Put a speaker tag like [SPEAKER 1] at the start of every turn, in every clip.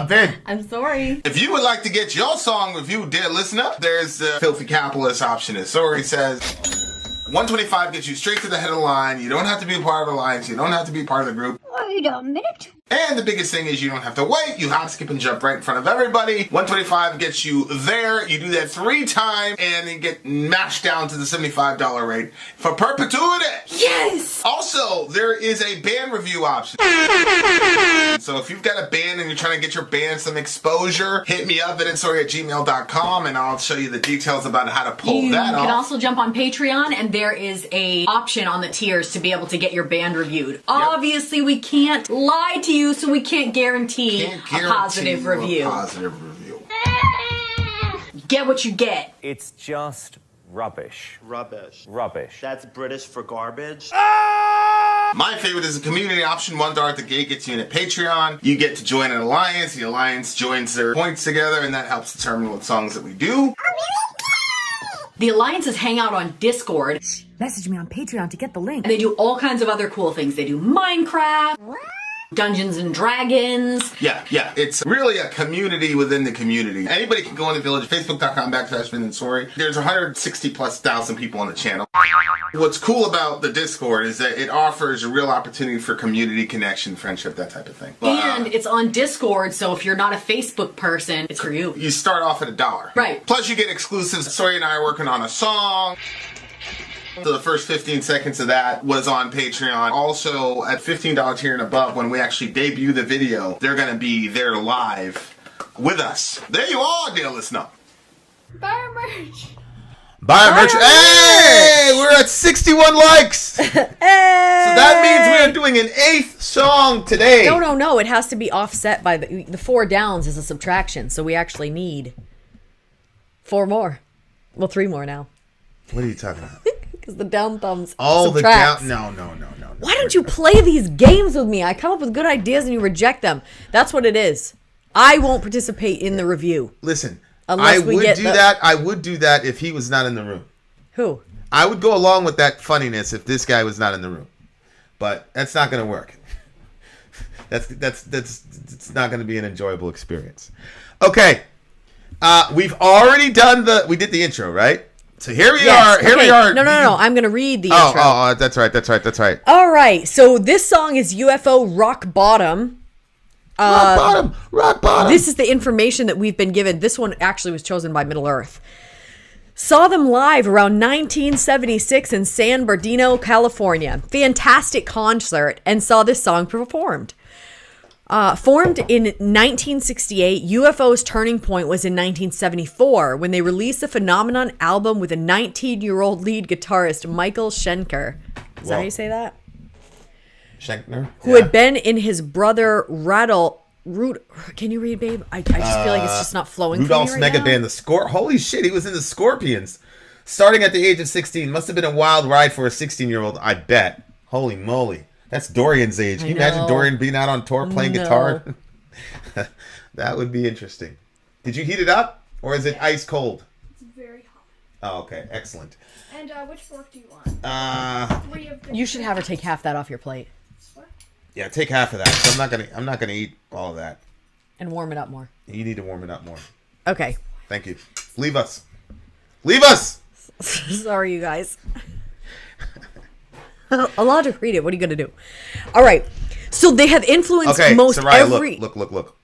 [SPEAKER 1] I'm Vin.
[SPEAKER 2] I'm Sori.
[SPEAKER 1] If you would like to get your song reviewed, dear listener, there's the filthy capitalist option. As Sori says, 125 gets you straight to the head of the line. You don't have to be a part of the alliance. You don't have to be part of the group.
[SPEAKER 3] Wait a minute.
[SPEAKER 1] And the biggest thing is you don't have to wait. You hop, skip, and jump right in front of everybody. 125 gets you there. You do that 3 times, and you get mashed down to the $75 rate for perpetuity.
[SPEAKER 2] Yes!
[SPEAKER 1] Also, there is a band review option. So if you've got a band and you're trying to get your band some exposure, hit me up at villageXchange@gmail.com, and I'll show you the details about how to pull that off.
[SPEAKER 2] You can also jump on Patreon, and there is a option on the tiers to be able to get your band reviewed. Yep. Obviously, we can't lie to you, so we can't guarantee a positive review. Get what you get.
[SPEAKER 4] It's just rubbish.
[SPEAKER 5] Rubbish.
[SPEAKER 4] Rubbish.
[SPEAKER 5] That's British for garbage.
[SPEAKER 1] My favorite is the community option. $1 at the gate gets you in a Patreon. You get to join an alliance. The alliance joins their points together, and that helps determine what songs that we do.
[SPEAKER 2] The alliances hang out on Discord.
[SPEAKER 6] Message me on Patreon to get the link.
[SPEAKER 2] And they do all kinds of other cool things. They do Minecraft, Dungeons and Dragons.
[SPEAKER 1] Yeah. It's really a community within the community. Anybody can go in the village, facebook.com/Vin and Sori. There's 160,000+ people on the channel. What's cool about the Discord is that it offers a real opportunity for community connection, friendship, that type of thing.
[SPEAKER 2] And it's on Discord, so if you're not a Facebook person, it's for you.
[SPEAKER 1] You start off at $1.
[SPEAKER 2] Right.
[SPEAKER 1] Plus you get exclusives. Sori and I are working on a song. So the first 15 seconds of that was on Patreon. Also, at $15 tier and above, when we actually debut the video, they're going to be there live with us. There you are, dear listener.
[SPEAKER 3] Buy our merch.
[SPEAKER 1] Buy our merch. Hey! We're at 61 likes! Hey! So that means we are doing an 8th song today.
[SPEAKER 6] No. It has to be offset by the 4 downs is a subtraction, so we actually need 4 more. Well, 3 more now.
[SPEAKER 1] What are you talking about?
[SPEAKER 6] Because the down thumbs
[SPEAKER 1] subtracts.
[SPEAKER 6] The
[SPEAKER 1] down... No.
[SPEAKER 6] Why don't you play these games with me? I come up with good ideas and you reject them. That's what it is. I won't participate in the review.
[SPEAKER 1] Listen,
[SPEAKER 6] I
[SPEAKER 1] would do that if he was not in the room.
[SPEAKER 6] Who?
[SPEAKER 1] I would go along with that funniness if this guy was not in the room. But that's not going to work. That's it's not going to be an enjoyable experience. Okay. We've already done we did the intro, right? So here we are. Here we are.
[SPEAKER 6] No. I'm going to read the intro.
[SPEAKER 1] Oh, that's right.
[SPEAKER 6] All right. So this song is UFO-Rock Bottom.
[SPEAKER 1] Rock Bottom.
[SPEAKER 6] This is the information that we've been given. This one actually was chosen by Middle Earth. Saw them live around 1976 in San Bernardino, California. Fantastic concert, and saw this song performed. Formed in 1968, UFO's turning point was in 1974 when they released the Phenomenon album with a 19-year-old lead guitarist, Michael Schenker. Is that how you say that?
[SPEAKER 1] Schenkner?
[SPEAKER 6] Who had been in his brother Can you read, babe? I just feel like it's just not flowing
[SPEAKER 1] Rudolph's
[SPEAKER 6] for me right
[SPEAKER 1] mega
[SPEAKER 6] now.
[SPEAKER 1] band, Holy shit, he was in the Scorpions. Starting at the age of 16. Must have been a wild ride for a 16-year-old, I bet. Holy moly. That's Dorian's age. Can you imagine Dorian being out on tour playing guitar? That would be interesting. Did you heat it up? Or is it ice cold?
[SPEAKER 3] It's very hot.
[SPEAKER 1] Oh, okay. Excellent.
[SPEAKER 3] And which fork do you want? 3 of the...
[SPEAKER 6] You should have her take half that off your plate.
[SPEAKER 3] What?
[SPEAKER 1] Yeah, take half of that. I'm not gonna eat all of that.
[SPEAKER 6] And warm it up more.
[SPEAKER 1] You need to warm it up more.
[SPEAKER 6] Okay.
[SPEAKER 1] Thank you. Leave us. Leave us!
[SPEAKER 6] Sorry, you guys. Allowed to read it. What are you going to do? All right. So they have influenced most
[SPEAKER 1] Soraya,
[SPEAKER 6] every...
[SPEAKER 1] Look.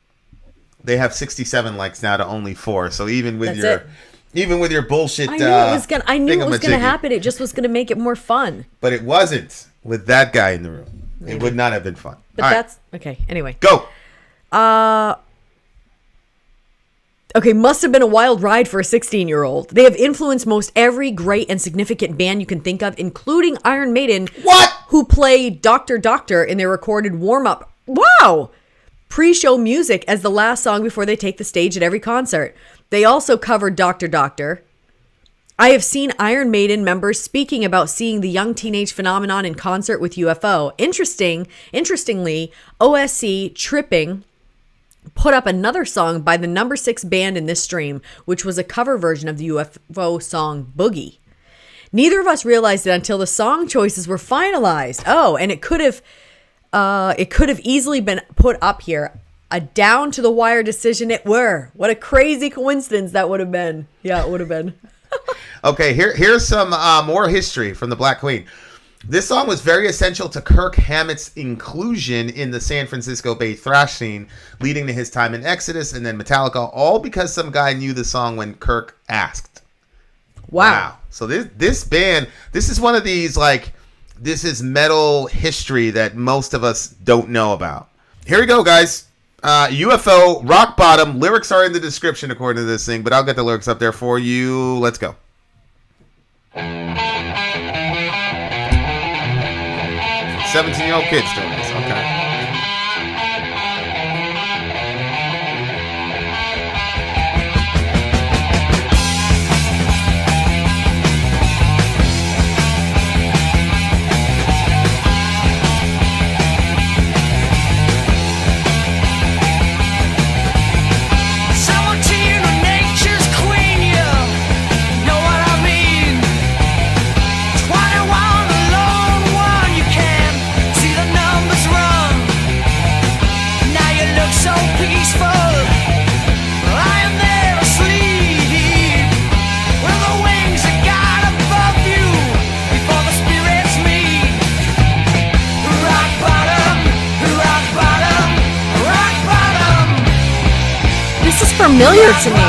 [SPEAKER 1] They have 67 likes now to only 4. So even with your bullshit...
[SPEAKER 6] I knew it was going to happen. It just was going to make it more fun.
[SPEAKER 1] But it wasn't with that guy in the room. Maybe. It would not have been fun.
[SPEAKER 6] But
[SPEAKER 1] all
[SPEAKER 6] that's... Right. Okay. Anyway.
[SPEAKER 1] Go.
[SPEAKER 6] Okay, must have been a wild ride for a 16-year-old. They have influenced most every great and significant band you can think of, including Iron Maiden.
[SPEAKER 1] What?
[SPEAKER 6] Who play Doctor Doctor in their recorded warm-up. Wow! Pre-show music as the last song before they take the stage at every concert. They also covered Doctor Doctor. I have seen Iron Maiden members speaking about seeing the young teenage phenomenon in concert with UFO. Interestingly, OSC Tripping put up another song by the number 6 band in this stream, which was a cover version of the UFO song Boogie. Neither of us realized it until the song choices were finalized. Oh, and it could have easily been put up here. A down-to-the-wire decision it were. What a crazy coincidence that would have been. Yeah, it would have been.
[SPEAKER 1] Okay, here's some more history from the Black Queen. This song was very essential to Kirk Hammett's inclusion in the San Francisco Bay thrash scene, leading to his time in Exodus and then Metallica, all because some guy knew the song when Kirk asked. Wow. So this band, this is one of these, like, this is metal history that most of us don't know about. Here we go, guys. UFO, Rock Bottom. Lyrics are in the description according to this thing, but I'll get the lyrics up there for you. Let's go. 17-year-old kids doing this. Okay.
[SPEAKER 6] Familiar to me.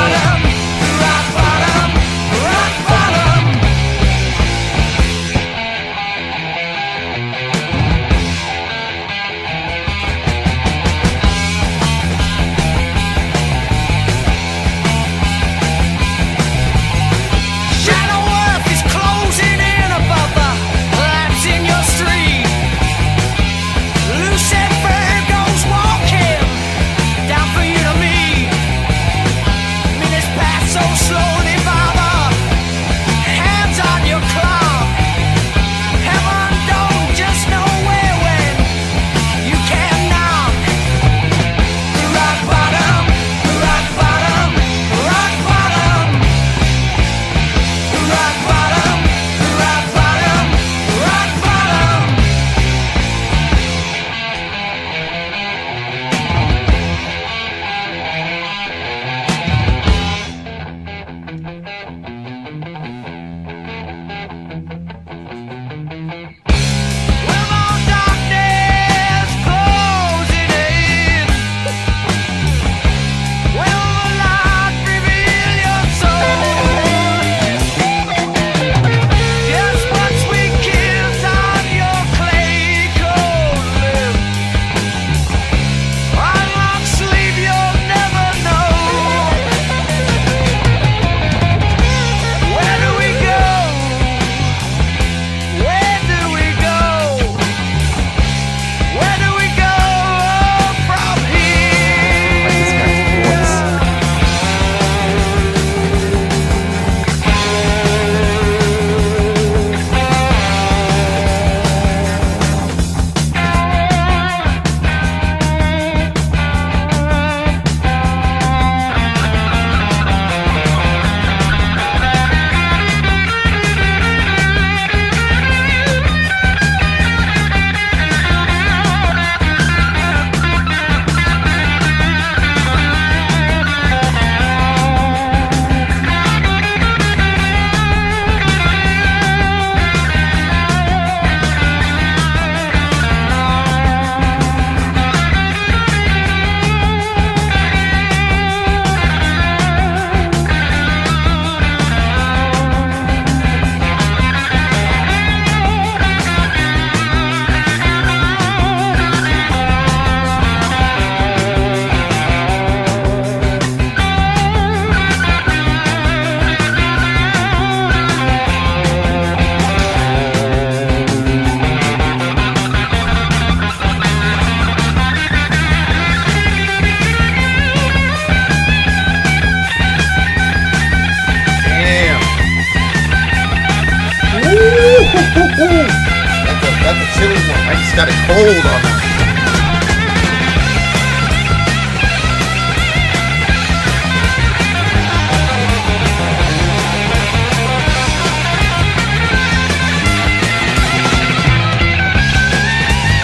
[SPEAKER 6] That's a chilly one. I just got a cold on that.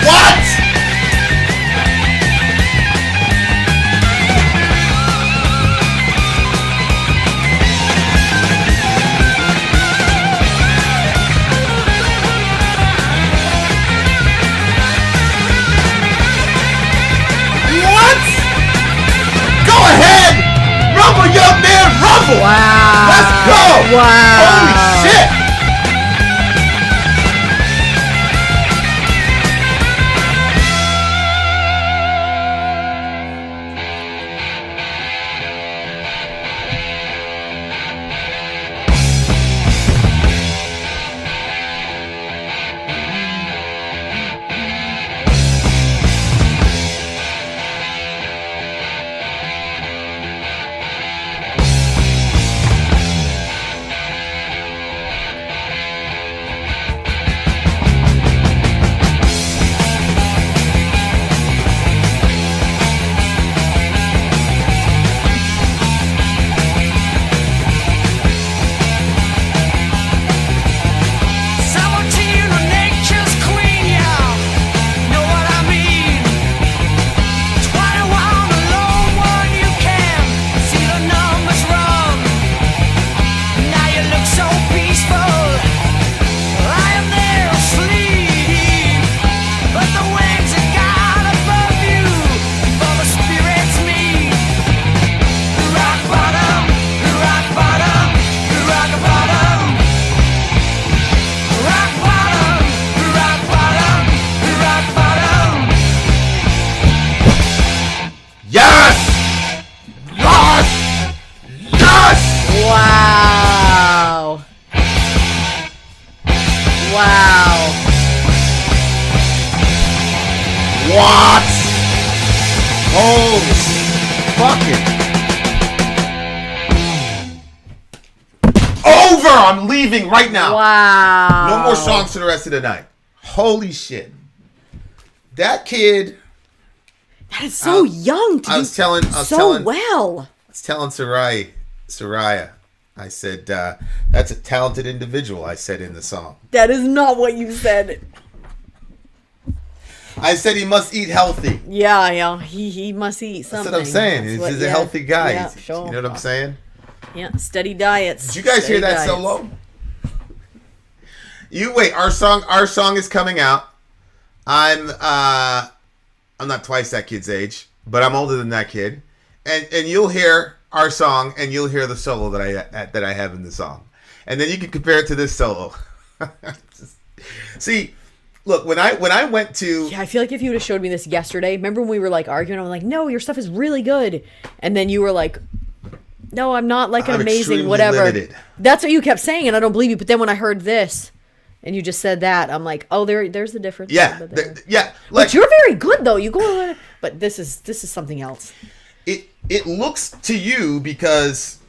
[SPEAKER 6] What?
[SPEAKER 1] incredible.
[SPEAKER 6] Wow.
[SPEAKER 1] Let's go.
[SPEAKER 6] Wow.
[SPEAKER 1] Holy shit.
[SPEAKER 6] Wow. Wow.
[SPEAKER 1] What? Holy fucking. Over! I'm leaving right now.
[SPEAKER 6] Wow.
[SPEAKER 1] No more songs for the rest of the night. Holy shit. That kid.
[SPEAKER 6] That is so young to
[SPEAKER 1] I was
[SPEAKER 6] do
[SPEAKER 1] telling
[SPEAKER 6] well.
[SPEAKER 1] I was telling Soraya, I said, that's a talented individual, I said in the song.
[SPEAKER 6] That is not what you said.
[SPEAKER 1] I said he must eat healthy.
[SPEAKER 6] Yeah. He must eat something.
[SPEAKER 1] That's what I'm saying. He's a healthy guy.
[SPEAKER 6] Yeah, sure.
[SPEAKER 1] You know what I'm saying?
[SPEAKER 6] Yeah, steady diets.
[SPEAKER 1] Did you guys hear that solo? Wait, our song is coming out. I'm not twice that kid's age, but I'm older than that kid. And you'll hear our song and you'll hear the solo that I have in the song. And then you can compare it to this solo. See, look, when I went to...
[SPEAKER 6] Yeah, I feel like if you would have showed me this yesterday, remember when we were like arguing, I'm like, no, your stuff is really good. And then you were like, no, I'm not like an amazing whatever.
[SPEAKER 1] Limited.
[SPEAKER 6] That's what you kept saying, and I don't believe you. But then when I heard this, and you just said that, I'm like, oh, there's the difference.
[SPEAKER 1] Yeah, yeah. Like,
[SPEAKER 6] but you're very good though. You go, but this is something else.
[SPEAKER 1] It looks to you because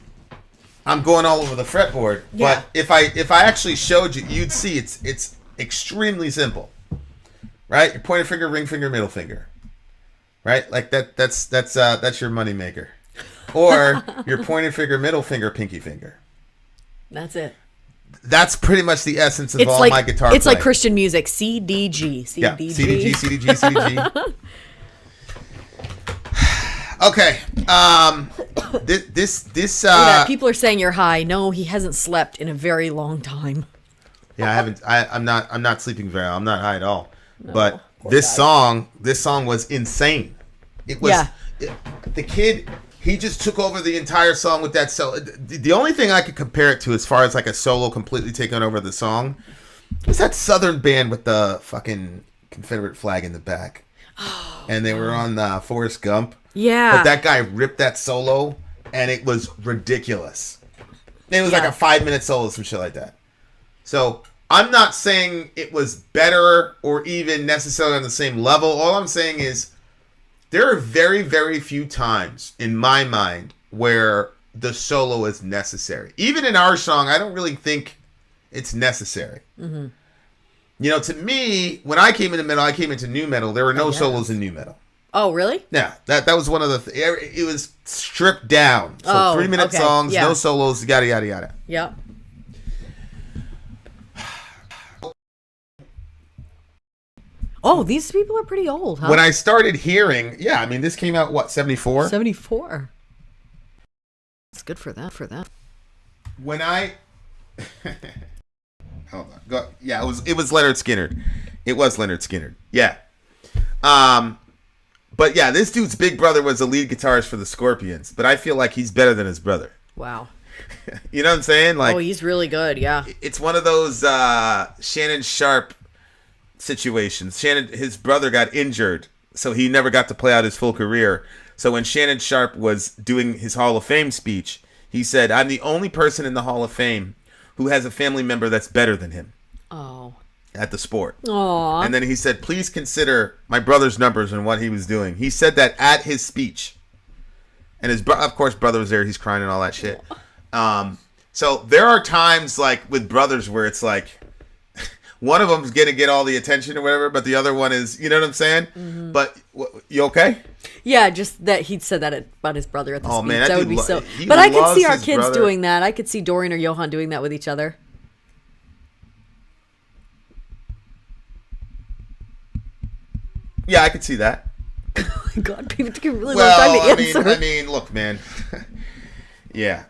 [SPEAKER 1] I'm going all over the fretboard.
[SPEAKER 6] Yeah.
[SPEAKER 1] But if I actually showed you, you'd see it's extremely simple, right? Your pointer finger, ring finger, middle finger, right? Like that's your money maker, or your pointer finger, middle finger, pinky finger. That's it. That's pretty much the essence of all my guitar.
[SPEAKER 6] It's like Christian music, CDG, CDG,
[SPEAKER 1] yeah, CDG, CDG, CDG. Okay. This.
[SPEAKER 6] Yeah, people are saying you're high. No, he hasn't slept in a very long time.
[SPEAKER 1] Yeah, I haven't. I'm not sleeping very well. I'm not high at all. No, but this song was insane. It was. Yeah. The kid, he just took over the entire song with that solo. The only thing I could compare it to, as far as like a solo completely taking over the song, was that Southern band with the fucking Confederate flag in the back. Oh, and they were on Forrest Gump. Yeah. But that guy ripped that solo, and it was ridiculous. It was like a 5-minute solo, some shit like that. So I'm not saying it was better or even necessarily on the same level. All I'm saying is there are very, very few times in my mind where the solo is necessary. Even in our song, I don't really think it's necessary. Mm-hmm. You know, to me, when I came into metal, I came into new metal. There were no solos in new metal.
[SPEAKER 6] Oh, really?
[SPEAKER 1] Yeah, that was one of the... it was stripped down. So 3-minute songs, no solos, yada, yada, yada.
[SPEAKER 6] Yeah. Oh, these people are pretty old, huh?
[SPEAKER 1] When I started hearing... Yeah, I mean, this came out, what, 74?
[SPEAKER 6] 74. It's good for that,
[SPEAKER 1] When I... Hold on. Yeah, it was Leonard Skinner. It was Leonard Skinner. Yeah. But yeah, this dude's big brother was the lead guitarist for the Scorpions, but I feel like he's better than his brother.
[SPEAKER 6] Wow.
[SPEAKER 1] You know what I'm saying? Like,
[SPEAKER 6] he's really good. Yeah.
[SPEAKER 1] It's one of those Shannon Sharp situations. His brother got injured, so he never got to play out his full career. So when Shannon Sharp was doing his Hall of Fame speech, he said, "I'm the only person in the Hall of Fame who has a family member that's better than him."
[SPEAKER 6] Oh.
[SPEAKER 1] At the sport.
[SPEAKER 6] Aww.
[SPEAKER 1] And then he said, "Please consider my brother's numbers and what he was doing." He said that at his speech. And his of course, brother was there. He's crying and all that shit. So there are times like with brothers where it's like one of them's gonna get all the attention or whatever, but the other one is, you know what I'm saying? Mm-hmm. But you okay?
[SPEAKER 6] Yeah, just that he'd said that about his brother at the speech.
[SPEAKER 1] Man,
[SPEAKER 6] that would be so. But I could see our kids
[SPEAKER 1] brother
[SPEAKER 6] doing that. I could see Dorian or Johan doing that with each other.
[SPEAKER 1] Yeah, I could see that.
[SPEAKER 6] Oh my God, people take a really long time to answer.
[SPEAKER 1] I mean, look, man. Yeah.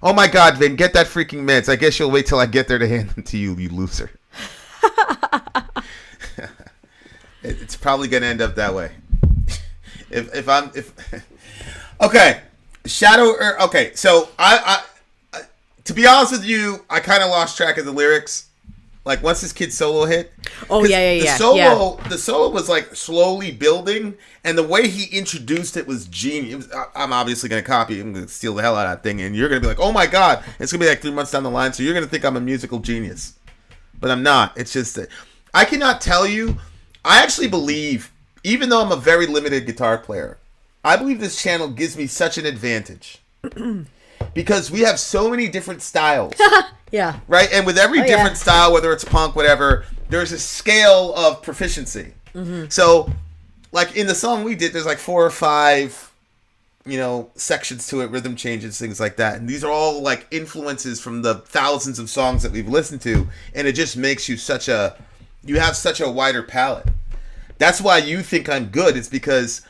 [SPEAKER 1] Oh my God, Vin, get that freaking minutes. I guess you'll wait till I get there to hand them to you, you loser. It's probably gonna end up that way. Okay, okay. So I to be honest with you, I kind of lost track of the lyrics. Like once this kid's solo hit.
[SPEAKER 6] Oh yeah.
[SPEAKER 1] The solo was like slowly building, and the way he introduced it was genius. I'm obviously gonna copy. I'm gonna steal the hell out of that thing, and you're gonna be like, "Oh my God!" It's gonna be like 3 months down the line, so you're gonna think I'm a musical genius, but I'm not. It's just that I cannot tell you. I actually believe, even though I'm a very limited guitar player, I believe this channel gives me such an advantage because we have so many different styles.
[SPEAKER 6] Yeah.
[SPEAKER 1] Right? And with every different style, whether it's punk, whatever, there's a scale of proficiency. Mm-hmm. So, like in the song we did, there's like 4 or 5, sections to it, rhythm changes, things like that. And these are all like influences from the thousands of songs that we've listened to. And it just makes you you have such a wider palette. That's why you think I'm good. It's because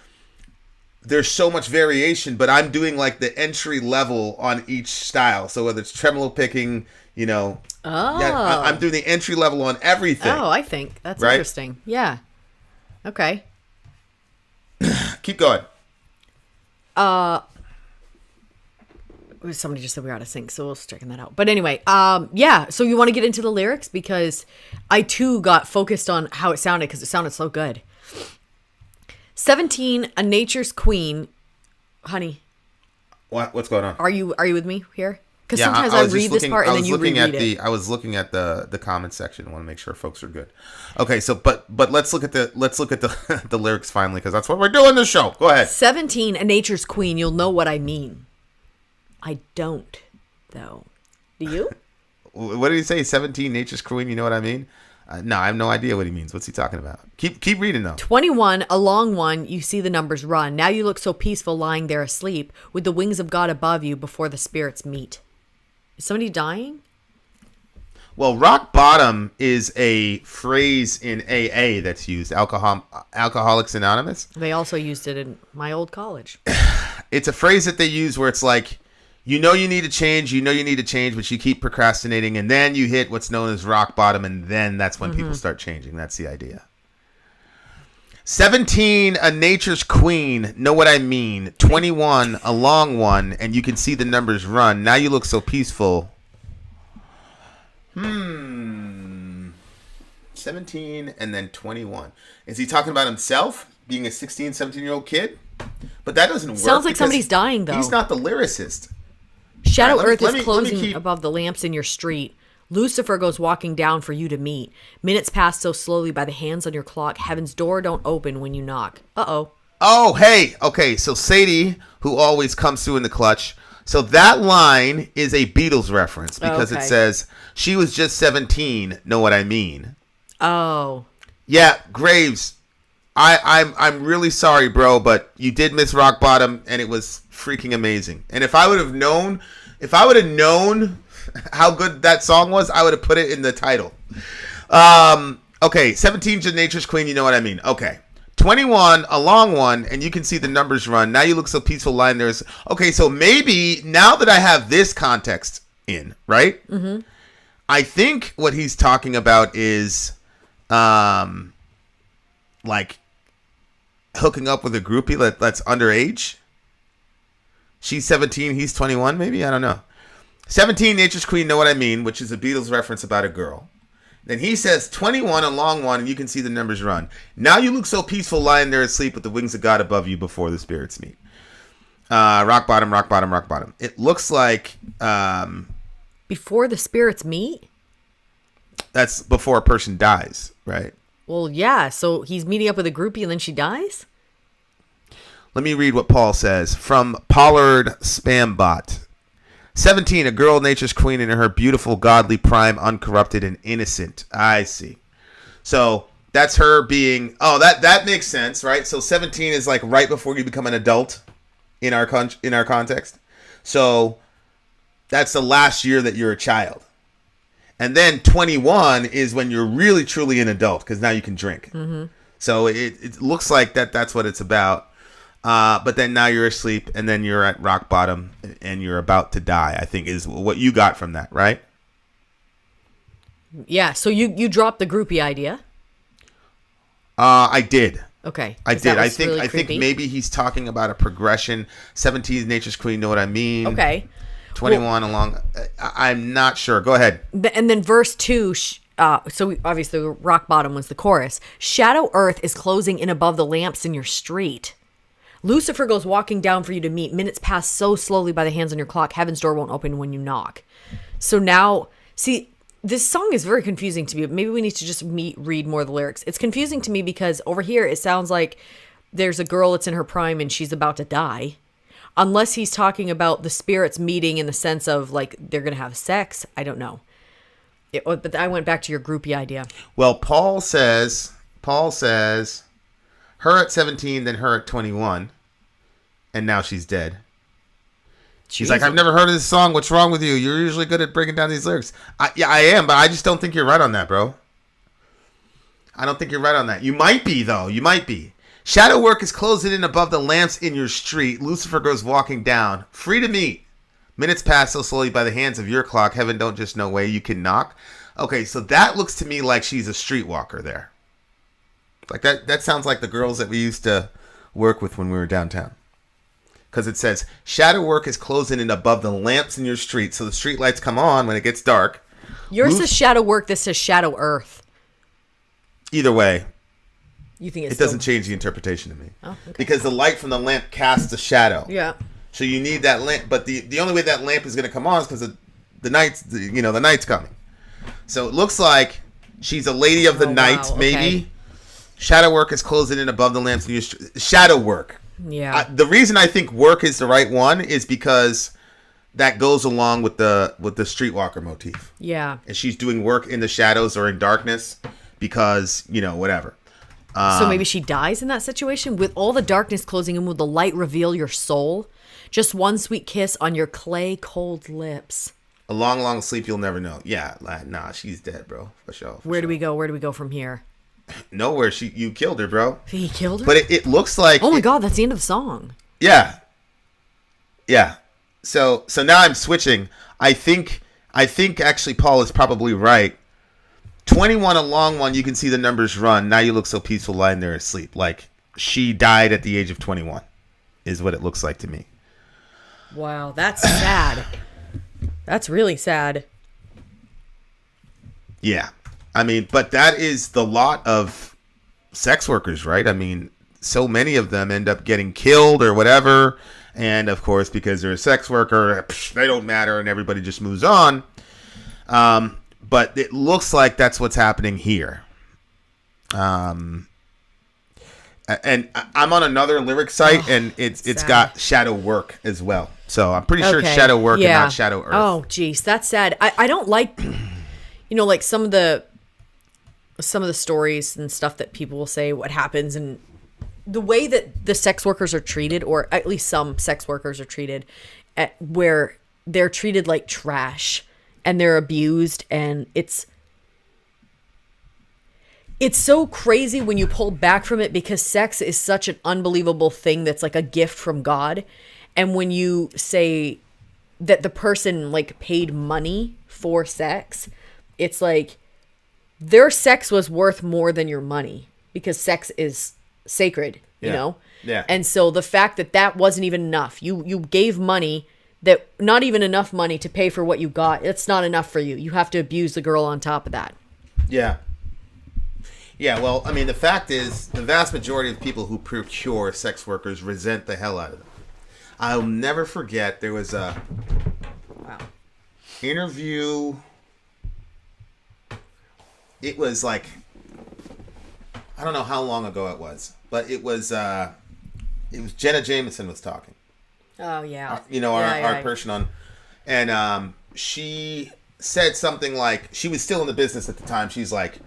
[SPEAKER 1] there's so much variation, but I'm doing like the entry level on each style. So whether it's tremolo picking, I'm doing the entry level on everything.
[SPEAKER 6] Oh, I think that's interesting. Yeah. Okay.
[SPEAKER 1] Keep going.
[SPEAKER 6] Somebody just said we were out of sync, so we'll straighten that out. But anyway, yeah. So you want to get into the lyrics because I too got focused on how it sounded because it sounded so good. 17, a nature's queen, honey.
[SPEAKER 1] What's going on?
[SPEAKER 6] Are you with me here? Because sometimes I read this part and then you reread it.
[SPEAKER 1] I was looking at the comment section. I want to make sure folks are good. Okay, so but let's look at the the lyrics finally because that's what we're doing this show. Go ahead.
[SPEAKER 6] 17, a nature's queen. You'll know what I mean. I don't, though. Do you?
[SPEAKER 1] What did he say? 17, nature's queen. You know what I mean? No, I have no idea what he means. What's he talking about? Keep reading though.
[SPEAKER 6] 21, a long one. You see the numbers run. Now you look so peaceful, lying there asleep, with the wings of God above you before the spirits meet. Is somebody dying?
[SPEAKER 1] Well, rock bottom is a phrase in AA that's used. Alcoholics Anonymous.
[SPEAKER 6] They also used it in my old college.
[SPEAKER 1] It's a phrase that they use where it's like, you need to change, but you keep procrastinating, and then you hit what's known as rock bottom, and then that's when people start changing. That's the idea. 17, a nature's queen. Know what I mean? 21, a long one, and you can see the numbers run. Now you look so peaceful. 17 and then 21. Is he talking about himself being a 16, 17-year-old kid? But that doesn't work.
[SPEAKER 6] Sounds like somebody's dying, though.
[SPEAKER 1] He's not the lyricist.
[SPEAKER 6] Shadow Earth is closing above the lamps in your street. Lucifer goes walking down for you to meet. Minutes pass so slowly by the hands on your clock. Heaven's door don't open when you knock. Uh-oh. Oh,
[SPEAKER 1] hey. Okay, so Sadie, who always comes through in the clutch. So that line is a Beatles reference because it says, she was just 17, know what I mean?
[SPEAKER 6] Oh.
[SPEAKER 1] Yeah, Graves, I'm really sorry, bro, but you did miss rock bottom, and it was freaking amazing. And if I would have known how good that song was, I would have put it in the title. Okay, 17's a nature's queen, you know what I mean. Okay. 21, a long one, and you can see the numbers run. Now you look so peaceful lying there. Okay, so maybe now that I have this context in, right? Mm-hmm. I think what he's talking about is like hooking up with a groupie that's underage. She's 17, he's 21, maybe? I don't know. 17, Nature's Queen, Know What I Mean, which is a Beatles reference about a girl. Then he says 21, a long one, and you can see the numbers run. Now you look so peaceful lying there asleep with the wings of God above you before the spirits meet. Rock bottom, rock bottom, rock bottom. It looks like...
[SPEAKER 6] Before the spirits meet?
[SPEAKER 1] That's before a person dies, right?
[SPEAKER 6] Well, yeah. So he's meeting up with a groupie and then she dies?
[SPEAKER 1] Let me read what Paul says from Pollard Spambot. 17, a girl, Nature's Queen, in her beautiful, godly prime, uncorrupted and innocent. I see. So that's her being... Oh, that makes sense, right? So 17 is like right before you become an adult in our context. So that's the last year that you're a child. And then 21 is when you're really, truly an adult, because now you can drink. Mm-hmm. So it looks like that's what it's about. But then now you're asleep, and then you're at rock bottom, and you're about to die, I think is what you got from that, right?
[SPEAKER 6] Yeah, so you dropped the groupie idea?
[SPEAKER 1] I did.
[SPEAKER 6] Okay.
[SPEAKER 1] I did. I think
[SPEAKER 6] really
[SPEAKER 1] I think maybe he's talking about a progression. 17 is Nature's Queen, Know What I Mean?
[SPEAKER 6] Okay.
[SPEAKER 1] 21 along. I'm not sure. Go ahead.
[SPEAKER 6] And then verse 2, obviously rock bottom was the chorus. Shadow earth is closing in above the lamps in your street. Lucifer goes walking down for you to meet. Minutes pass so slowly by the hands on your clock. Heaven's door won't open when you knock. So now, see, this song is very confusing to me. Maybe we need to just read more of the lyrics. It's confusing to me because over here it sounds like there's a girl that's in her prime and she's about to die. Unless he's talking about the spirits meeting in the sense of like they're going to have sex. I don't know. But I went back to your groupie idea.
[SPEAKER 1] Well, Paul says, her at 17, then her at 21, and now she's dead. She's like, I've never heard of this song. What's wrong with you? You're usually good at breaking down these lyrics. Yeah, I am, but I just don't think you're right on that, bro. I don't think you're right on that. You might be, though. You might be. Shadow work is closing in above the lamps in your street. Lucifer goes walking down. Free to meet. Minutes pass so slowly by the hands of your clock. Heaven don't just know way you can knock. Okay, so that looks to me like she's a streetwalker there. Like that sounds like the girls that we used to work with when we were downtown. Because it says, shadow work is closing in above the lamps in your street. So the street lights come on when it gets dark.
[SPEAKER 6] Yours says shadow work. This says shadow earth.
[SPEAKER 1] Either way.
[SPEAKER 6] You think
[SPEAKER 1] it doesn't change the interpretation to me.
[SPEAKER 6] Oh, okay.
[SPEAKER 1] Because the light from the lamp casts a shadow.
[SPEAKER 6] Yeah.
[SPEAKER 1] So you need that lamp. But the only way that lamp is going to come on is because the night's coming. So it looks like she's a lady of the night,
[SPEAKER 6] wow.
[SPEAKER 1] maybe.
[SPEAKER 6] Okay.
[SPEAKER 1] Shadow work is closing in above the lamps in your street. Shadow work.
[SPEAKER 6] Yeah.
[SPEAKER 1] The reason I think work is the right one is because that goes along with the streetwalker motif.
[SPEAKER 6] Yeah.
[SPEAKER 1] And she's doing work in the shadows or in darkness because, whatever.
[SPEAKER 6] So maybe she dies in that situation? With all the darkness closing in, will the light reveal your soul? Just one sweet kiss on your clay cold lips.
[SPEAKER 1] A long, long sleep you'll never know. Yeah, nah, she's dead, bro. For sure.
[SPEAKER 6] Where do we go? Where do we go from here?
[SPEAKER 1] Nowhere. You killed her, bro.
[SPEAKER 6] He killed her?
[SPEAKER 1] But it looks like...
[SPEAKER 6] Oh my God, that's the end of the song.
[SPEAKER 1] Yeah. Yeah. So now I'm switching. I think actually Paul is probably right. 21, a long one, you can see the numbers run. Now you look so peaceful lying there asleep. Like she died at the age of 21 is what it looks like to me.
[SPEAKER 6] Wow, that's sad. That's really sad.
[SPEAKER 1] Yeah. I mean, but that is the lot of sex workers, right? I mean, so many of them end up getting killed or whatever. And of course, because they're a sex worker, they don't matter and everybody just moves on. But it looks like that's what's happening here. And I'm on another lyric site, and it's got shadow work as well. So I'm pretty sure it's shadow work and not shadow earth.
[SPEAKER 6] Oh, geez, that's sad. I don't like, like some of the stories and stuff that people will say what happens and the way that the sex workers are treated, or at least some sex workers are treated, where they're treated like trash. And they're abused, and it's so crazy when you pull back from it because sex is such an unbelievable thing that's like a gift from God. And when you say that the person like paid money for sex, it's like their sex was worth more than your money because sex is sacred. you know?
[SPEAKER 1] Yeah.
[SPEAKER 6] And so the fact that wasn't even enough, you gave money that not even enough money to pay for what you got. It's not enough for you. You have to abuse the girl on top of that.
[SPEAKER 1] Yeah. Yeah, well, I mean, the fact is, the vast majority of people who procure sex workers resent the hell out of them. I'll never forget, there was a interview. It was like, I don't know how long ago it was, but it was Jenna Jameson was talking.
[SPEAKER 6] Oh, yeah.
[SPEAKER 1] Our person on, and she said something like, she was still in the business at the time. She's like,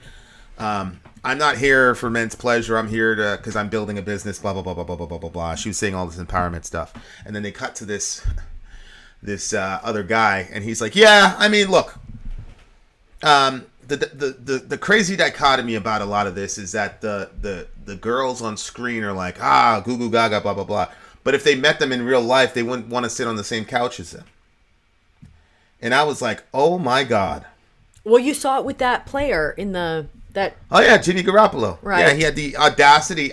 [SPEAKER 1] I'm not here for men's pleasure. I'm here because I'm building a business, blah, blah, blah, blah, blah, blah, blah, blah, blah. She was saying all this empowerment stuff. And then they cut to this other guy, and he's like, yeah, I mean, look, the crazy dichotomy about a lot of this is that the girls on screen are like, goo goo gaga, blah, blah, blah. But if they met them in real life, they wouldn't want to sit on the same couch as them. And I was like, oh my God.
[SPEAKER 6] Well, you saw it with that player in that.
[SPEAKER 1] Oh yeah, Jimmy Garoppolo.
[SPEAKER 6] Right.
[SPEAKER 1] Yeah, he had the audacity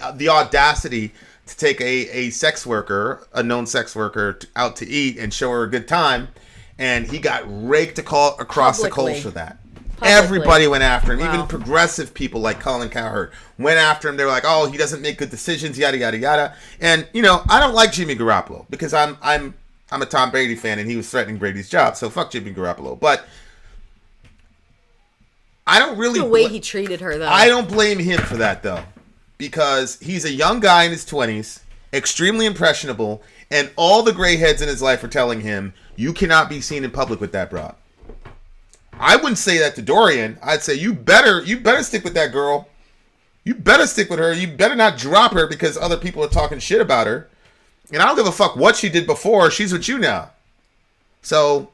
[SPEAKER 1] to take a sex worker, a known sex worker, out to eat and show her a good time, and he got raked across the coals for that. Everybody went after him. Wow. Even progressive people like Colin Cowherd went after him. They were like, "Oh, he doesn't make good decisions, yada yada yada." And I don't like Jimmy Garoppolo because I'm a Tom Brady fan, and he was threatening Brady's job. So fuck Jimmy Garoppolo. But I don't really
[SPEAKER 6] the way he treated her, though.
[SPEAKER 1] I don't blame him for that, though, because he's a young guy in his 20s, extremely impressionable, and all the gray heads in his life are telling him, "You cannot be seen in public with that broad." I wouldn't say that to Dorian. I'd say you better stick with that girl. You better stick with her. You better not drop her because other people are talking shit about her. And I don't give a fuck what she did before. She's with you now. So,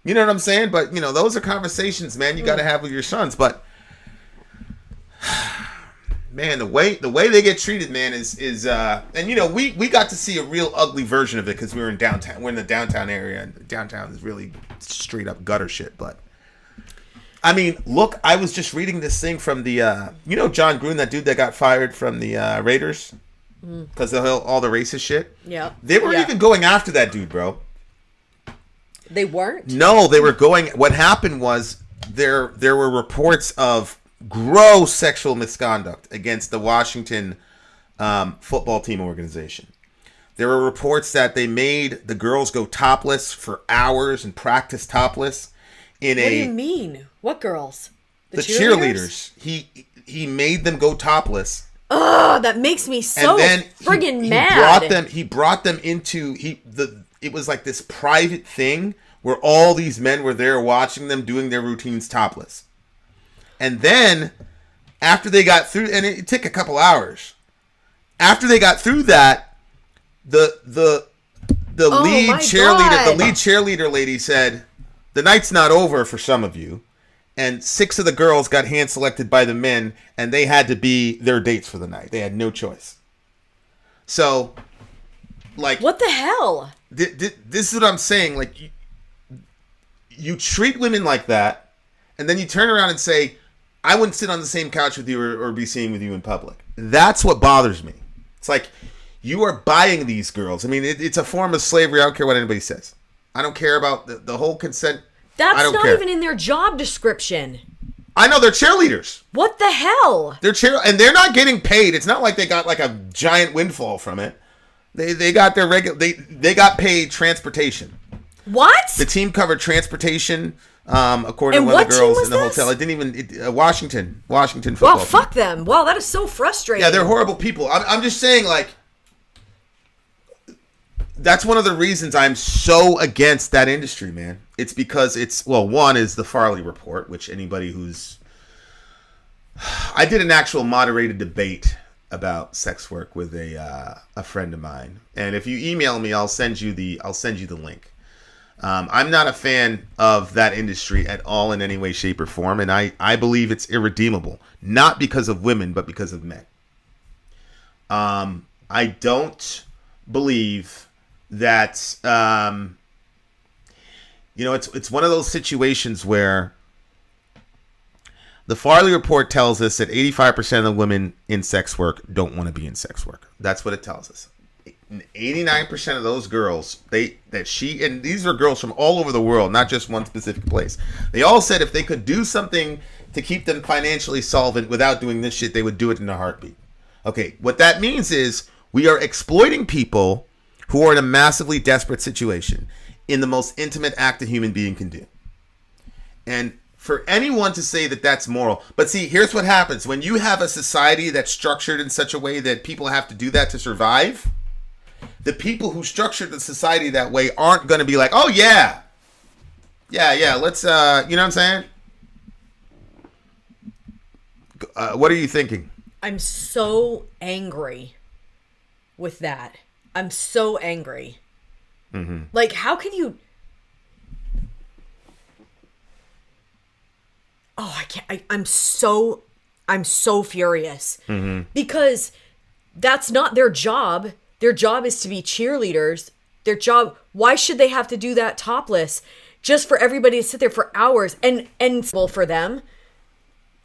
[SPEAKER 1] you know what I'm saying? But, those are conversations, man, you got to have with your sons. But, man, the way they get treated, man, is and, we got to see a real ugly version of it because we were in downtown. We're in the downtown area, and downtown is really straight up gutter shit. But, I mean, look, I was just reading this thing from the, John Gruden, that dude that got fired from the Raiders because of all the racist shit.
[SPEAKER 6] Yeah.
[SPEAKER 1] They weren't even going after that dude, bro.
[SPEAKER 6] They weren't?
[SPEAKER 1] No, they were going. What happened was there were reports of gross sexual misconduct against the Washington football team organization. There were reports that they made the girls go topless for hours and practice topless in
[SPEAKER 6] What do you mean? What girls?
[SPEAKER 1] The cheerleaders. He made them go topless.
[SPEAKER 6] Oh, that makes me so friggin' mad.
[SPEAKER 1] He brought them into it was like this private thing where all these men were there watching them doing their routines topless. And then after they got through, and it took a couple hours. After they got through that, the lead cheerleader lady said, "The night's not over for some of you." And 6 of the girls got hand selected by the men, and they had to be their dates for the night. They had no choice. So, like,
[SPEAKER 6] what the hell?
[SPEAKER 1] This is what I'm saying. Like, you treat women like that, and then you turn around and say, "I wouldn't sit on the same couch with you or be seen with you in public." That's what bothers me. It's like, you are buying these girls. I mean, it's a form of slavery. I don't care what anybody says. I don't care about the whole consent.
[SPEAKER 6] That's not even in their job description.
[SPEAKER 1] I know, they're cheerleaders.
[SPEAKER 6] What the hell?
[SPEAKER 1] And they're not getting paid. It's not like they got like a giant windfall from it. They got their they got paid transportation.
[SPEAKER 6] What?
[SPEAKER 1] The team covered transportation, according to one of the girls in the hotel. It didn't even Washington football.
[SPEAKER 6] Well, fuck them. Wow, that is so frustrating.
[SPEAKER 1] Yeah, they're horrible people. I'm just saying, like, that's one of the reasons I'm so against that industry, man. It's because one is the Farley report, which anybody I did an actual moderated debate about sex work with a friend of mine, and if you email me, I'll send you the link. I'm not a fan of that industry at all in any way, shape, or form, and I believe it's irredeemable, not because of women, but because of men. I don't believe that it's one of those situations where The Farley report tells us that 85% of the women in sex work don't want to be in sex work. That's what it tells us. 89% of those girls, and these are girls from all over the world, not just one specific place. They all said if they could do something to keep them financially solvent without doing this shit, they would do it in a heartbeat. Okay, what that means is we are exploiting people who are in a massively desperate situation in the most intimate act a human being can do. And for anyone to say that that's moral, but see, here's what happens. When you have a society that's structured in such a way that people have to do that to survive, the people who structured the society that way aren't going to be like, oh yeah, let's, you know what I'm saying? What are you thinking?
[SPEAKER 6] I'm so angry with that. I'm so angry. Mm-hmm. Like, how can you... Oh, I can't. I'm so furious. Mm-hmm. Because that's not their job. Their job is to be cheerleaders. Their job, why should they have to do that topless just for everybody to sit there for hours and for them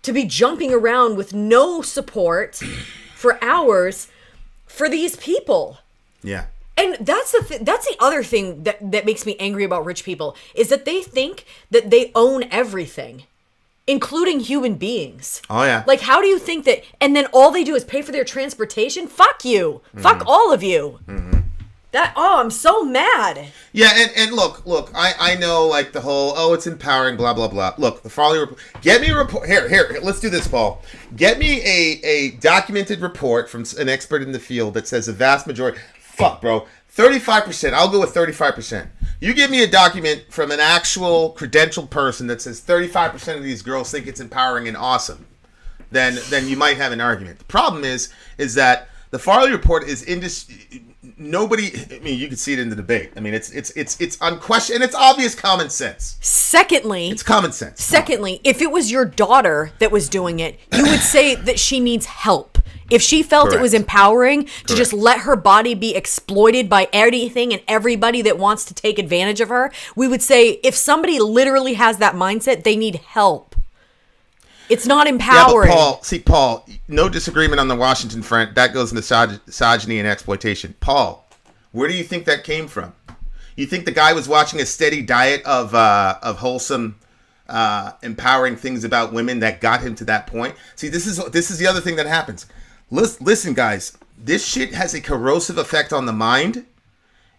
[SPEAKER 6] to be jumping around with no support for hours for these people?
[SPEAKER 1] Yeah.
[SPEAKER 6] And that's the other thing that makes me angry about rich people is that they think that they own everything, including human beings.
[SPEAKER 1] Oh, yeah.
[SPEAKER 6] Like, how do you think that... And then all they do is pay for their transportation? Fuck you. Mm-hmm. Fuck all of you. Mm-hmm. I'm so mad.
[SPEAKER 1] Yeah, and look, I know, like, the whole, it's empowering, blah, blah, blah. Look, the Farley report... Get me a report... Here, let's do this, Paul. Get me a documented report from an expert in the field that says the vast majority... Fuck, bro. 35%. I'll go with 35%. You give me a document from an actual credentialed person that says 35% of these girls think it's empowering and awesome, then you might have an argument. The problem is that the Farley report is nobody. I mean, you can see it in the debate. I mean, it's unquestioned and it's obvious common sense.
[SPEAKER 6] Secondly,
[SPEAKER 1] it's common sense.
[SPEAKER 6] Secondly, if it was your daughter that was doing it, you would say that she needs help. If she felt Correct. It was empowering to just let her body be exploited by anything and everybody that wants to take advantage of her, we would say if somebody literally has that mindset, they need help. It's not empowering.
[SPEAKER 1] Yeah, but Paul, no disagreement on the Washington front. That goes into misogyny and exploitation. Paul, where do you think that came from? You think the guy was watching a steady diet of wholesome, empowering things about women that got him to that point? See, this is the other thing that happens. Listen, guys, this shit has a corrosive effect on the mind,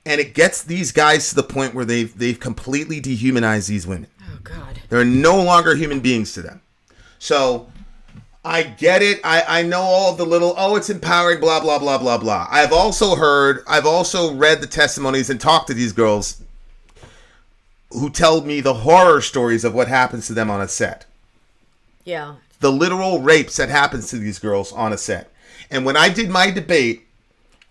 [SPEAKER 1] and it gets these guys to the point where they've completely dehumanized these women.
[SPEAKER 6] Oh, God.
[SPEAKER 1] They're no longer human beings to them. So, I get it. I know all of the little, it's empowering, blah, blah, blah, blah, blah. I've also read the testimonies and talked to these girls who tell me the horror stories of what happens to them on a set.
[SPEAKER 6] Yeah.
[SPEAKER 1] The literal rapes that happens to these girls on a set. And when I did my debate,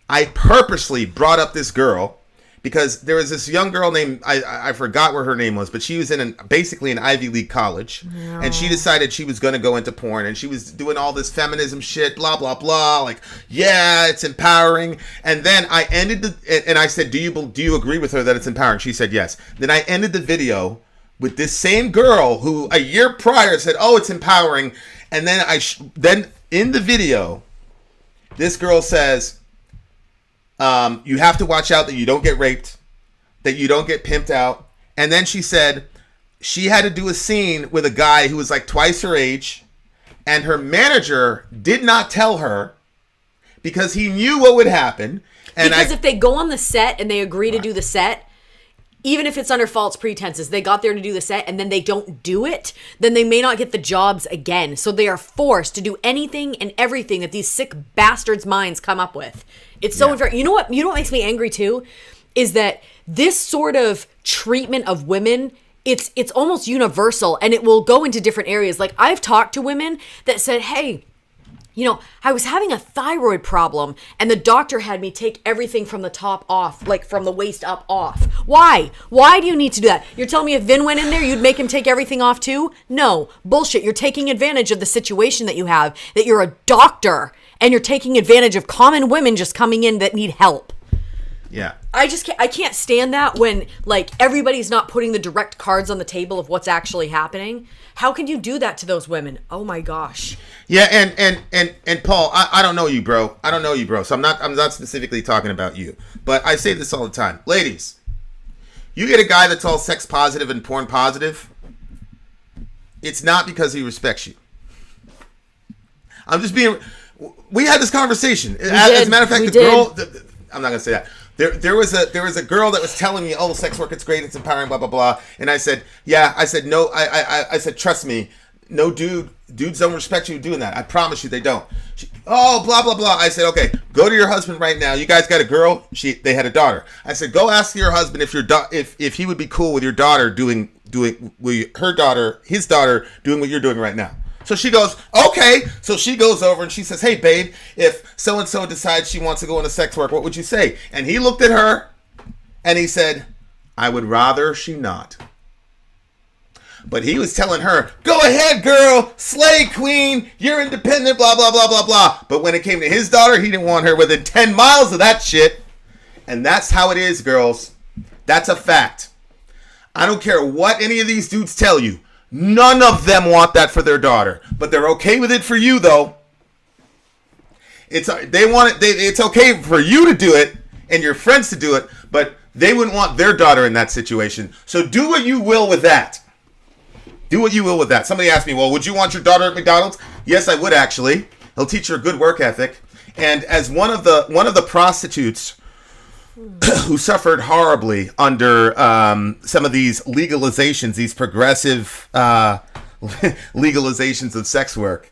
[SPEAKER 1] I purposely brought up this girl because there was this young girl named, I forgot what her name was, but she was in basically an Ivy League college. No. And she decided she was going to go into porn. And she was doing all this feminism shit, blah, blah, blah. Like, yeah, it's empowering. And then I ended and I said, do you agree with her that it's empowering? She said yes. Then I ended the video with this same girl who a year prior said, it's empowering. And then then in the video, this girl says, you have to watch out that you don't get raped, that you don't get pimped out. And then she said she had to do a scene with a guy who was like twice her age, and her manager did not tell her because he knew what would happen. And
[SPEAKER 6] because if they go on the set and they agree to do the set, even if it's under false pretenses, they got there to do the set and then they don't do it, then they may not get the jobs again. So they are forced to do anything and everything that these sick bastards' minds come up with. It's so unfair. You know what makes me angry too? Is that this sort of treatment of women, it's almost universal and it will go into different areas. Like I've talked to women that said, hey, I was having a thyroid problem and the doctor had me take everything from the top off, like from the waist up off. Why? Why do you need to do that? You're telling me if Vin went in there, you'd make him take everything off too? No. Bullshit. You're taking advantage of the situation that you have, that you're a doctor and you're taking advantage of common women just coming in that need help.
[SPEAKER 1] Yeah.
[SPEAKER 6] I can't stand that when like everybody's not putting the direct cards on the table of what's actually happening. How can you do that to those women? Oh my gosh.
[SPEAKER 1] Yeah, and Paul, I don't know you, bro. I don't know you, bro. So I'm not specifically talking about you. But I say this all the time. Ladies, you get a guy that's all sex positive and porn positive, it's not because he respects you. I'm just being... We had this conversation. As a matter of fact, the girl... I'm not going to say that. There was a girl that was telling me, oh, sex work, it's great, it's empowering, blah, blah, blah. And I said, yeah. I said, no. I said, trust me. No, dudes don't respect you doing that. I promise you they don't. Oh, blah, blah, blah. I said, okay, go to your husband right now. You guys got a girl? They had a daughter. I said, go ask your husband if he would be cool with your daughter doing his daughter doing what you're doing right now. So she goes, okay. So she goes over and she says, hey, babe, if so-and-so decides she wants to go into sex work, what would you say? And he looked at her and he said, I would rather she not. But he was telling her, go ahead, girl, slay queen, you're independent, blah, blah, blah, blah, blah. But when it came to his daughter, he didn't want her within 10 miles of that shit. And that's how it is, girls. That's a fact. I don't care what any of these dudes tell you. None of them want that for their daughter, but they're okay with it for you, though. It's okay for you to do it and your friends to do it, but they wouldn't want their daughter in that situation. So do what you will with that. Do what you will with that. Somebody asked me, well, would you want your daughter at McDonald's? Yes, I would actually. It'll teach her a good work ethic. And as one of the prostitutes who suffered horribly under some of these legalizations, these progressive legalizations of sex work.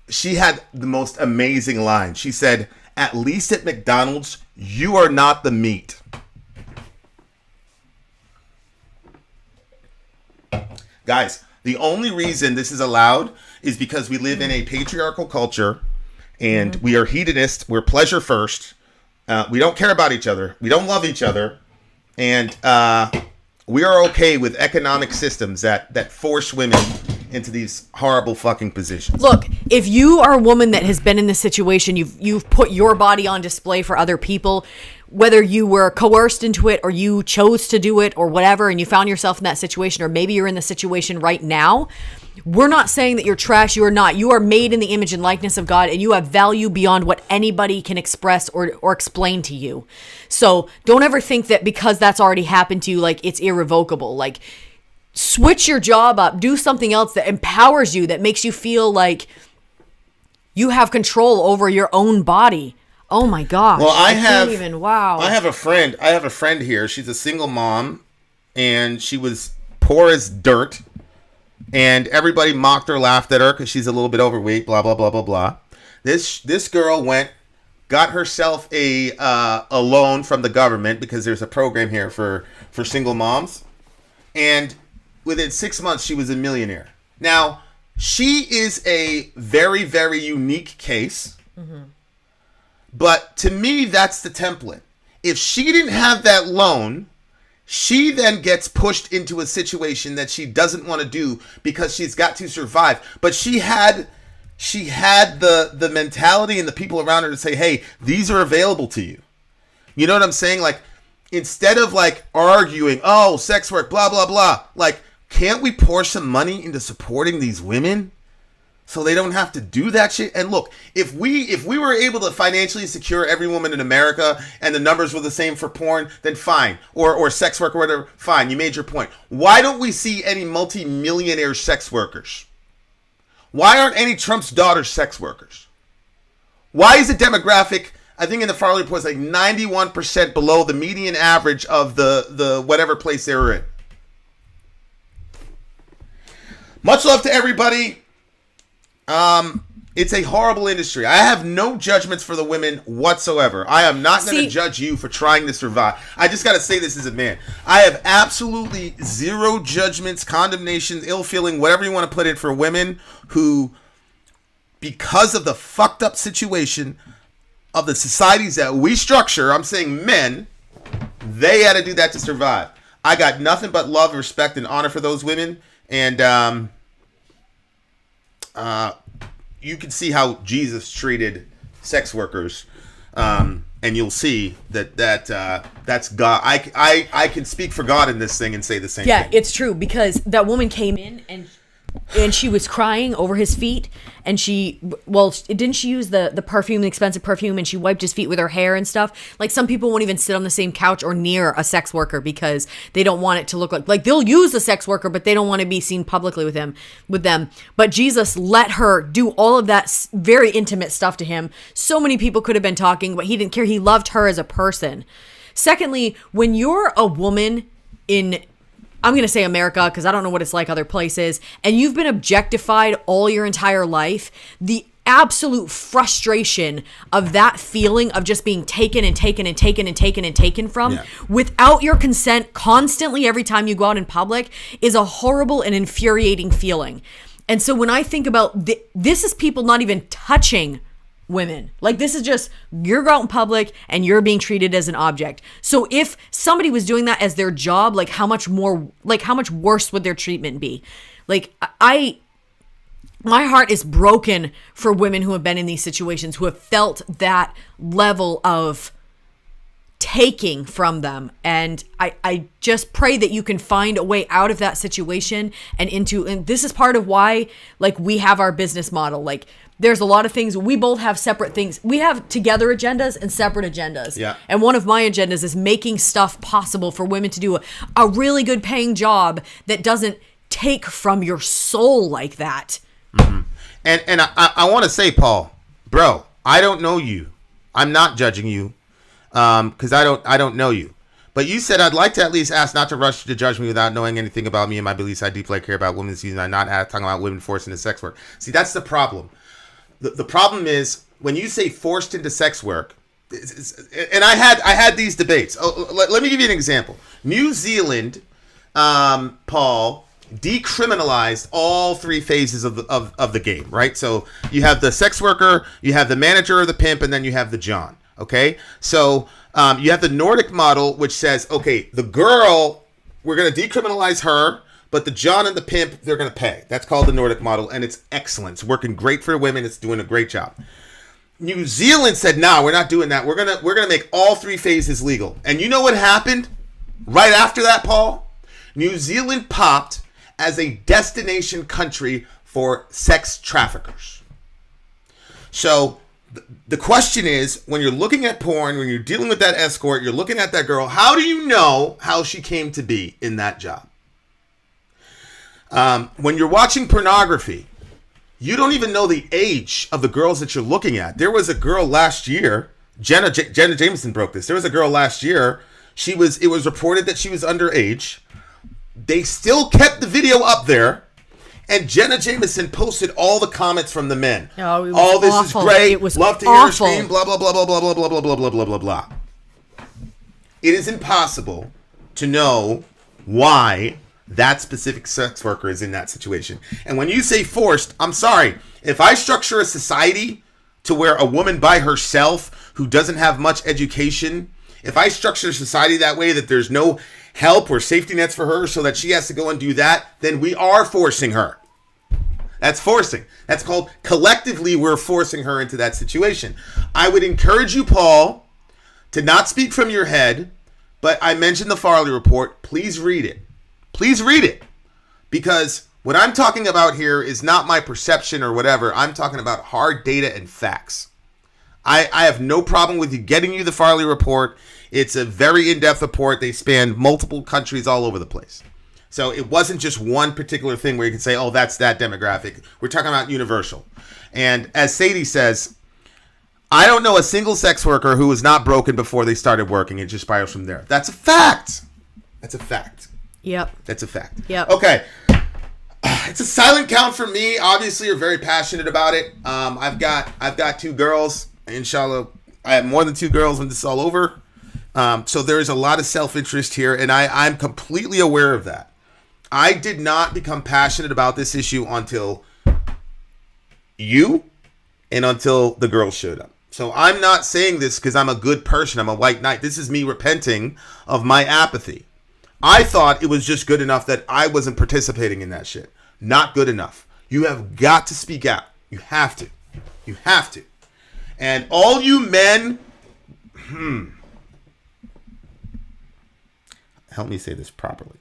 [SPEAKER 1] She had the most amazing line. She said, at least at McDonald's, you are not the meat. Guys, the only reason this is allowed is because we live in a patriarchal culture and we are hedonists. We're pleasure first. We don't care about each other. We don't love each other. And we are okay with economic systems that force women into these horrible fucking positions.
[SPEAKER 6] Look, if you are a woman that has been in this situation, you've put your body on display for other people, whether you were coerced into it or you chose to do it or whatever, and you found yourself in that situation, or maybe you're in the situation right now, we're not saying that you're trash. You are not. You are made in the image and likeness of God, and you have value beyond what anybody can express or explain to you. So don't ever think that because that's already happened to you, like it's irrevocable. Like, switch your job up. Do something else that empowers you, that makes you feel like you have control over your own body. Oh my gosh.
[SPEAKER 1] Well, I
[SPEAKER 6] have a friend here. She's a single mom, and she was poor as dirt. And everybody mocked her, laughed at her because she's a little bit overweight, blah, blah, blah, blah, blah. This girl got herself a loan from the government because there's a program here for single moms. And within 6 months, she was a millionaire. Now, she is a very, very unique case. Mm-hmm. But to me, that's the template. If she didn't have that loan, she then gets pushed into a situation that she doesn't want to do because she's got to survive. But she had the mentality and the people around her to say, hey, these are available to you. You know what I'm saying? Like, instead of like arguing, oh, sex work, blah, blah, blah. Like, can't we pour some money into supporting these women so they don't have to do that shit? And look, if we were able to financially secure every woman in America and the numbers were the same for porn, then fine. Or sex work or whatever, fine. You made your point. Why don't we see any multi-millionaire sex workers? Why aren't any Trump's daughters sex workers? Why is the demographic, I think in the Farley report, it's like 91% below the median average of the whatever place they were in? Much love to everybody. It's a horrible industry. I have no judgments for the women whatsoever. I am not going to judge you for trying to survive. I just got to say this as a man. I have absolutely zero judgments, condemnations, ill feeling, whatever you want to put it, for women who, because of the fucked up situation of the societies that we structure, I'm saying men, they had to do that to survive. I got nothing but love, respect, and honor for those women. And, you can see how Jesus treated sex workers, and
[SPEAKER 1] and you'll see that's God. I can speak for God in this thing and say the same thing.
[SPEAKER 6] Yeah, it's true, because that woman came in and she was crying over his feet, and didn't she use the perfume, the expensive perfume, and she wiped his feet with her hair and stuff? Like, some people won't even sit on the same couch or near a sex worker because they don't want it to look like they'll use the sex worker, but they don't want to be seen publicly with them. But Jesus let her do all of that very intimate stuff to him. So many people could have been talking, but he didn't care. He loved her as a person. Secondly, when you're a woman in, I'm going to say America because I don't know what it's like other places, and you've been objectified all your entire life, the absolute frustration of that feeling of just being taken and taken and taken and taken and taken from without your consent constantly every time you go out in public is a horrible and infuriating feeling. And so when I think about this is people not even touching women. Like, this is just, you're out in public and you're being treated as an object. So if somebody was doing that as their job, like, how much worse would their treatment be? Like, my heart is broken for women who have been in these situations, who have felt that level of taking from them. And I just pray that you can find a way out of that situation and this is part of why, like, we have our business model. Like, there's a lot of things. We both have separate things. We have together agendas and separate agendas. Yeah. And one of my agendas is making stuff possible for women to do a really good paying job that doesn't take from your soul like that.
[SPEAKER 1] Mm-hmm. And I want to say, Paul, bro, I don't know you. I'm not judging you because I don't know you. But you said, I'd like to at least ask not to rush to judge me without knowing anything about me and my beliefs. I deeply care about women's views, and I'm not talking about women forced into sex work. See, that's the problem. The problem is when you say forced into sex work, and I had these debates. Let me give you an example. New Zealand, Paul, decriminalized all three phases of the game, right? So you have the sex worker, you have the manager or the pimp, and then you have the John. Okay, so you have the Nordic model, which says, okay, the girl, we're going to decriminalize her, but the John and the pimp, they're going to pay. That's called the Nordic model, and it's excellent. It's working great for women. It's doing a great job. New Zealand said, no, we're not doing that. We're gonna make all three phases legal. And you know what happened right after that, Paul? New Zealand popped as a destination country for sex traffickers. So the question is, when you're looking at porn, when you're dealing with that escort, you're looking at that girl, how do you know how she came to be in that job? When you're watching pornography, you don't even know the age of the girls that you're looking at. There was a girl last year, Jenna Jameson broke this. There was a girl last year, it was reported that she was underage. They still kept the video up there, and Jenna Jameson posted all the comments from the men.
[SPEAKER 6] Oh, it was
[SPEAKER 1] all this
[SPEAKER 6] awful.
[SPEAKER 1] is great.
[SPEAKER 6] It was
[SPEAKER 1] love to hear her scream, blah, blah, blah, blah, blah, blah, blah, blah, blah, blah, blah, blah, blah. It is impossible to know why that specific sex worker is in that situation. And when you say forced, I'm sorry. If I structure a society to where a woman by herself who doesn't have much education, if I structure a society that way that there's no help or safety nets for her so that she has to go and do that, then we are forcing her. That's forcing. That's called collectively we're forcing her into that situation. I would encourage you, Paul, to not speak from your head, but I mentioned the Farley report. Please read it. Please read it, because what I'm talking about here is not my perception or whatever. I'm talking about hard data and facts. I have no problem with you getting you the Farley report. It's a very in-depth report. They span multiple countries all over the place. So it wasn't just one particular thing where you can say, oh, that's that demographic. We're talking about universal. And as Sadie says, I don't know a single sex worker who was not broken before they started working. It just spirals from there. That's a fact. That's a fact.
[SPEAKER 6] Yep.
[SPEAKER 1] That's a fact.
[SPEAKER 6] Yep.
[SPEAKER 1] Okay. It's a silent count for me. Obviously, you're very passionate about it. I've got two girls. Inshallah, I have more than two girls when this is all over. So there is a lot of self-interest here, and I'm completely aware of that. I did not become passionate about this issue until you and until the girls showed up. So I'm not saying this because I'm a good person. I'm a white knight. This is me repenting of my apathy. I thought it was just good enough that I wasn't participating in that shit. Not good enough. You have got to speak out. You have to. You have to. And all you men, Help me say this properly.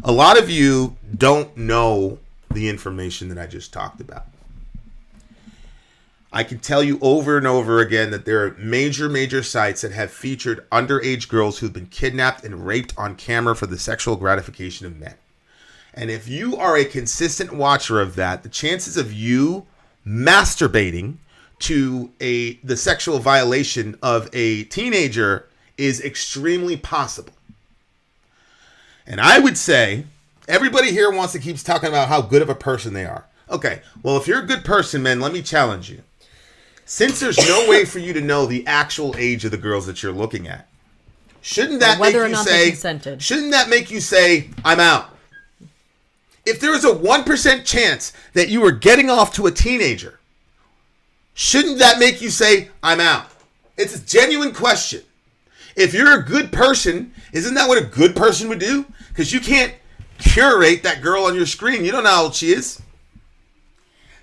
[SPEAKER 1] A lot of you don't know the information that I just talked about. I can tell you over and over again that there are major sites that have featured underage girls who've been kidnapped and raped on camera for the sexual gratification of men. And if you are a consistent watcher of that, the chances of you masturbating to the sexual violation of a teenager is extremely possible. And I would say everybody here wants to keep talking about how good of a person they are. Okay, well, if you're a good person, man, let me challenge you. Since there's no way for you to know the actual age of the girls that you're looking at, shouldn't that make you say, shouldn't that make you say, I'm out? If there is a 1% chance that you are getting off to a teenager, shouldn't that make you say, I'm out? It's a genuine question. If you're a good person, isn't that what a good person would do? Because you can't curate that girl on your screen. You don't know how old she is.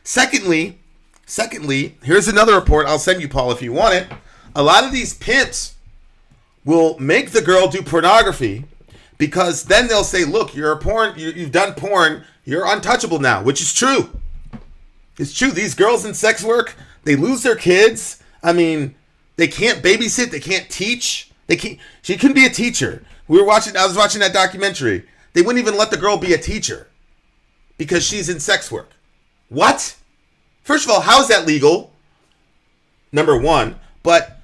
[SPEAKER 1] Secondly, here's another report. I'll send you, Paul, if you want it. A lot of these pimps will make the girl do pornography because then they'll say, look, you're a porn, you've done porn, you're untouchable now, which is true. It's true. These girls in sex work, they lose their kids. I mean, they can't babysit, they can't teach. She couldn't be a teacher. I was watching that documentary. They wouldn't even let the girl be a teacher because she's in sex work. What? First of all, how is that legal? Number one. But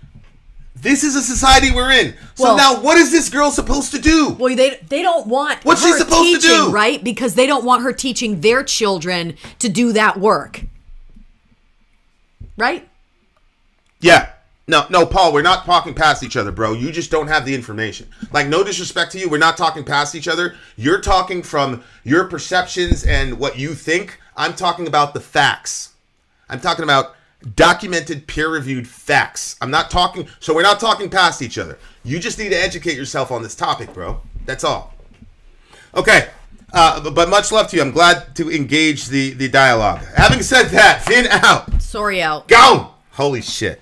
[SPEAKER 1] this is a society we're in. So now what is this girl supposed to do?
[SPEAKER 6] Well, they don't want
[SPEAKER 1] What's
[SPEAKER 6] her
[SPEAKER 1] she supposed
[SPEAKER 6] teaching,
[SPEAKER 1] to do?
[SPEAKER 6] right? Because they don't want her teaching their children to do that work. Right?
[SPEAKER 1] Yeah. No, Paul, we're not talking past each other, bro. You just don't have the information. Like, no disrespect to you. We're not talking past each other. You're talking from your perceptions and what you think. I'm talking about the facts. I'm talking about documented, peer-reviewed facts. We're not talking past each other. You just need to educate yourself on this topic, bro. That's all. Okay. But much love to you. I'm glad to engage the dialogue. Having said that, Vin out.
[SPEAKER 6] Sorry out.
[SPEAKER 1] Go! Holy shit.